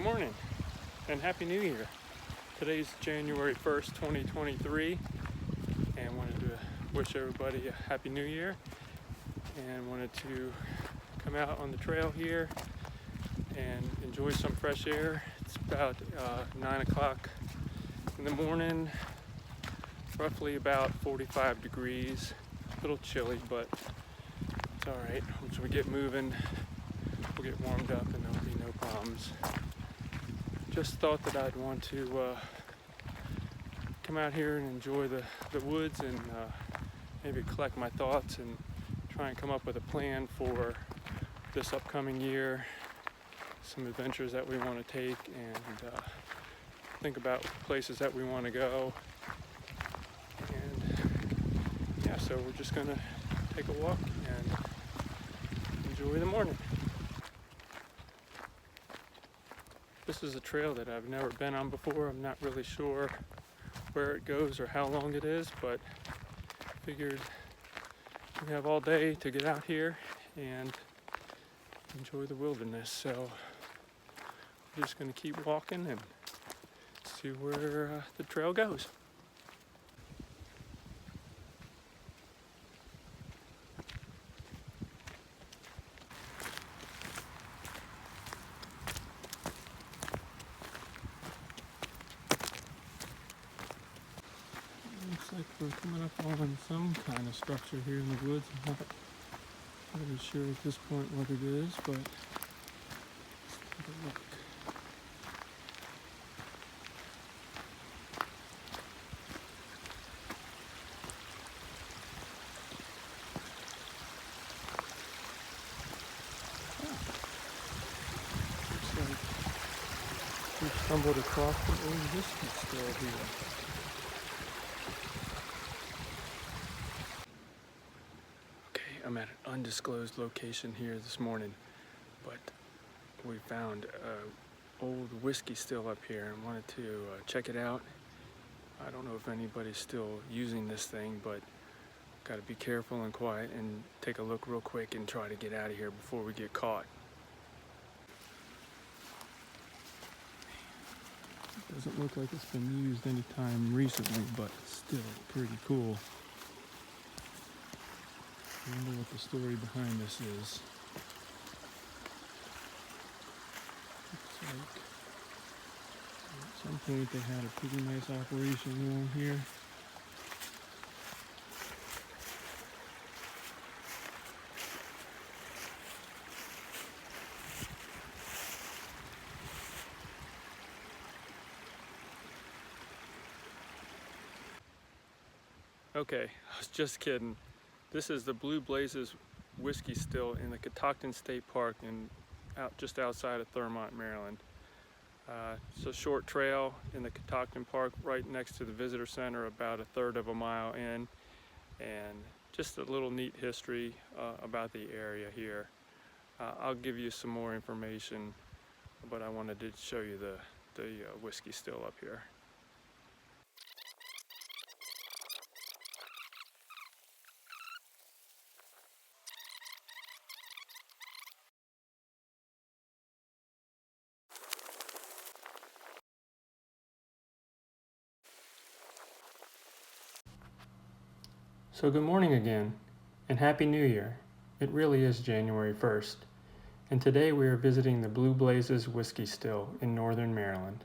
morning and Happy New Year. Today's January 1st, 2023, and wanted to wish everybody a Happy New Year and wanted to come out on the trail here and enjoy some fresh air. It's about 9 o'clock in the morning, roughly about 45 degrees, a little chilly, but it's all right. Once we get moving, we'll get warmed up and there'll be no problems. Just thought that I'd want to come out here and enjoy the woods and maybe collect my thoughts and try and come up with a plan for this upcoming year, some adventures that we want to take, and think about places that we want to go. And yeah, so we're just gonna take a walk and enjoy the morning. This is a trail that I've never been on before. I'm not really sure where it goes or how long it is, but figured we have all day to get out here and enjoy the wilderness. So we're just going to keep walking and see where the trail goes. Looks like we're coming up on some kind of structure here in the woods. I'm not really sure at this point what it is, but let's take a look. Looks like we've stumbled across the old whiskey still here. I'm at an undisclosed location here this morning, but we found an old whiskey still up here and wanted to check it out. I don't know if anybody's still using this thing, but got to be careful and quiet and take a look real quick and try to get out of here before we get caught. It doesn't look like it's been used anytime recently, but it's still pretty cool. I wonder what the story behind this is. Looks like at some point they had a pretty nice operation going here. Okay, I was just kidding. This is the Blue Blazes whiskey still in the Catoctin State Park just outside of Thurmont, Maryland. It's a short trail in the Catoctin Park right next to the visitor center, about a third of a mile in, and just a little neat history about the area here. I'll give you some more information, but I wanted to show you the whiskey still up here. So good morning again, and Happy New Year. It really is January 1st, and today we are visiting the Blue Blazes Whiskey Still in northern Maryland.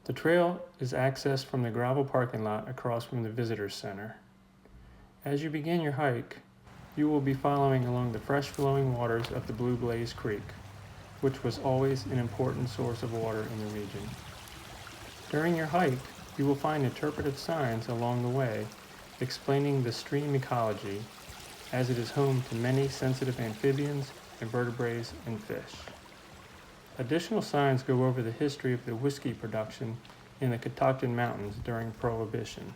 The trail is accessed from the gravel parking lot across from the Visitors Center. As you begin your hike, you will be following along the fresh flowing waters of the Blue Blaze Creek, which was always an important source of water in the region. During your hike, you will find interpretive signs along the way explaining the stream ecology, as it is home to many sensitive amphibians, invertebrates, and fish. Additional signs go over the history of the whiskey production in the Catoctin Mountains during Prohibition.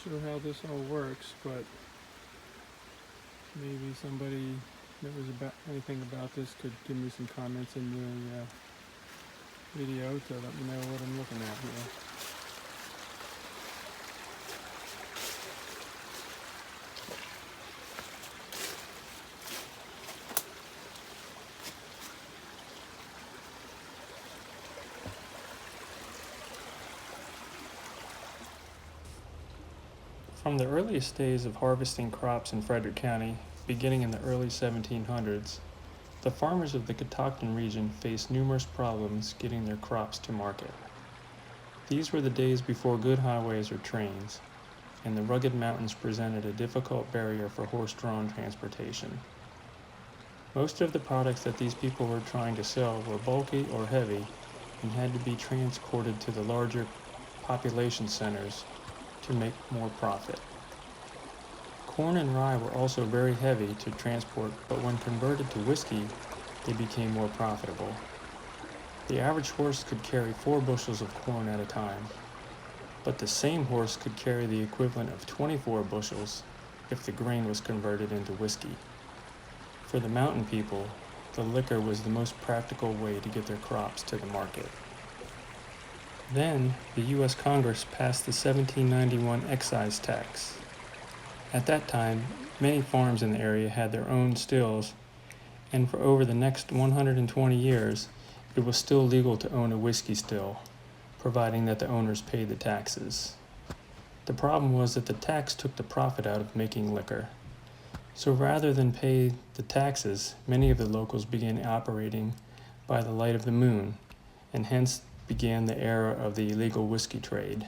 sure how this all works, but maybe somebody that knows about anything about this could give me some comments in the video to let me know what I'm looking at here. From the earliest days of harvesting crops in Frederick County, beginning in the early 1700s, the farmers of the Catoctin region faced numerous problems getting their crops to market. These were the days before good highways or trains, and the rugged mountains presented a difficult barrier for horse-drawn transportation. Most of the products that these people were trying to sell were bulky or heavy and had to be transported to the larger population centers to make more profit. Corn and rye were also very heavy to transport, but when converted to whiskey, they became more profitable. The average horse could carry 4 bushels of corn at a time, but the same horse could carry the equivalent of 24 bushels if the grain was converted into whiskey. For the mountain people, the liquor was the most practical way to get their crops to the market. Then, the U.S. Congress passed the 1791 excise tax. At that time, many farms in the area had their own stills, and for over the next 120 years, it was still legal to own a whiskey still, providing that the owners paid the taxes. The problem was that the tax took the profit out of making liquor. So rather than pay the taxes, many of the locals began operating by the light of the moon, and hence began the era of the illegal whiskey trade.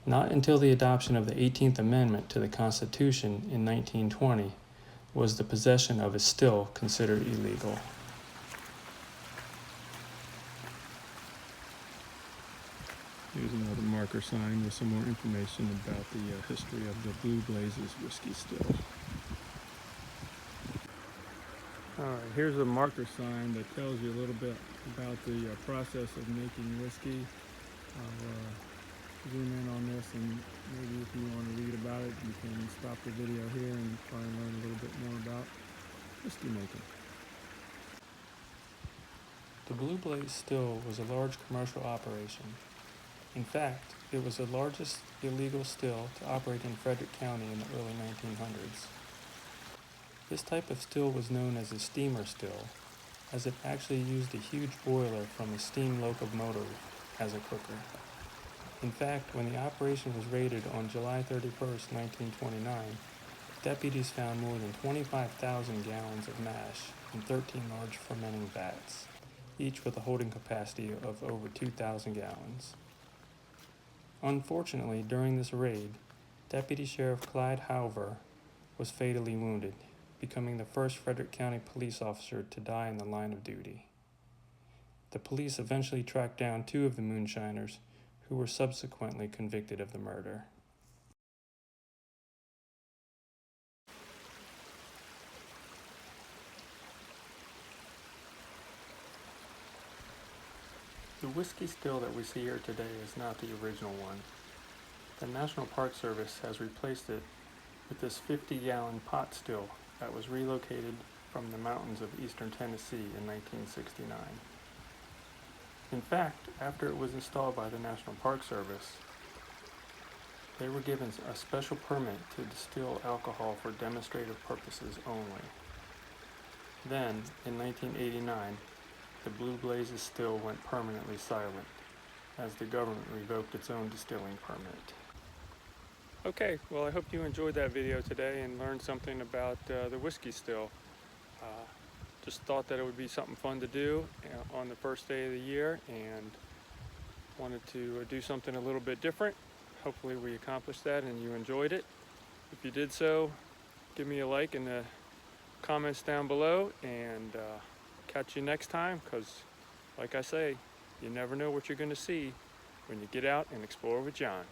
Not until the adoption of the 18th Amendment to the Constitution in 1920 was the possession of a still considered illegal. Here's another marker sign with some more information about the history of the Blue Blazes whiskey still. Alright, here's a marker sign that tells you a little bit about the process of making whiskey. I'll zoom in on this, and maybe if you want to read about it, you can stop the video here and try and learn a little bit more about whiskey making. The Blue Blaze still was a large commercial operation. In fact, it was the largest illegal still to operate in Frederick County in the early 1900s. This type of still was known as a steamer still, as it actually used a huge boiler from a steam locomotive as a cooker. In fact, when the operation was raided on July 31st, 1929, deputies found more than 25,000 gallons of mash in 13 large fermenting vats, each with a holding capacity of over 2,000 gallons. Unfortunately, during this raid, Deputy Sheriff Clyde Halver was fatally wounded, becoming the first Frederick County police officer to die in the line of duty. The police eventually tracked down 2 of the moonshiners, who were subsequently convicted of the murder. The whiskey still that we see here today is not the original one. The National Park Service has replaced it with this 50-gallon pot still that was relocated from the mountains of eastern Tennessee in 1969. In fact, after it was installed by the National Park Service, they were given a special permit to distill alcohol for demonstrative purposes only. Then, in 1989, the Blue Blazes still went permanently silent, as the government revoked its own distilling permit. Okay, well, I hope you enjoyed that video today and learned something about the whiskey still. Just thought that it would be something fun to do on the first day of the year, and wanted to do something a little bit different. Hopefully we accomplished that and you enjoyed it. If you did so, give me a like in the comments down below, and catch you next time, because like I say, you never know what you're going to see when you get out and explore with John.